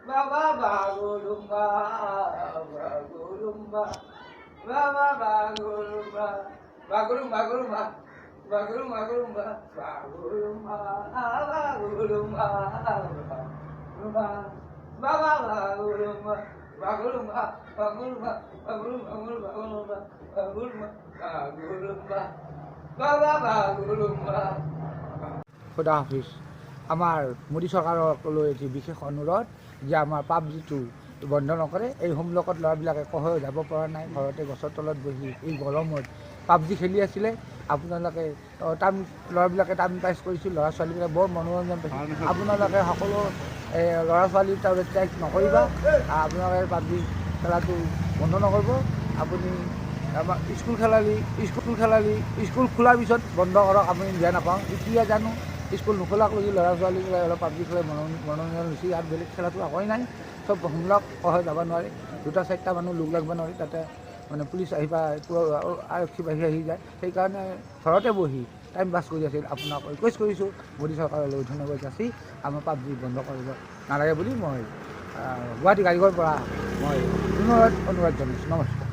Baba bagulumba, bagulumba, baba bagulumba, bagulumba, bagulumba, bagulumba, bagulumba, bagulumba, bagulumba, bagulumba, baba bagulumba, bagulumba, bagulumba, bagulumba, bagulumba, bagulumba, bagulumba, baba bagulumba. খুদা হাফিজ। আমাৰ মোদী চৰকাৰক লৈ এটি বিশেষ অনুৰোধ যে আমাৰ পাবজিটো বন্ধ নকৰে। এই হোমলকত ল'ৰাবিলাকে কহৈ যাব পৰা নাই, ঘৰতে গছৰ তলত বহি এই গৰমত পাবজি খেলি আছিলে। আপোনালোকে ল'ৰাবিলাকে টাইম পাছ কৰিছিল, ল'ৰা ছোৱালীবিলাকে বৰ মনোৰঞ্জন পাইছিল। আপোনালোকে সকলো ল'ৰা ছোৱালী তাৰমানে ট্ৰেক নকৰিবা, আপোনালোকে পাবজি খেলাটো বন্ধ নকৰিব। আপুনি আমাৰ স্কুল খোলাৰ পিছত বন্ধ কৰক, আপুনি বেয়া নাপাওঁ। এতিয়া জানো স্কুল নোখোলাকলৈকে ল'ৰা ছোৱালীবিলাক অলপ পাবজি খেলাই মনোৰঞ্জন হৈছে, ইয়াত বেলেগ খেলাটো একোৱেই নাই। চব হোমলক কহৈ যাব নোৱাৰে, 2-4টা মানুহ লগ লাগিব নোৱাৰি, তাতে মানে পুলিচ আহি বা আৰক্ষী বাহিনী আহি যায়। সেইকাৰণে ঘৰতে বহি টাইম পাছ কৰি আছিল। আপোনাক ৰিকুৱেষ্ট কৰিছোঁ মোদী চৰকাৰলৈ ধন্যবাদ যাচি আমাৰ পাবজি বন্ধ কৰিব নালাগে বুলি মই গুৱাহাটী গাড়ীঘৰৰ পৰা মই অনুৰোধ জনাইছোঁ। নমস্কাৰ।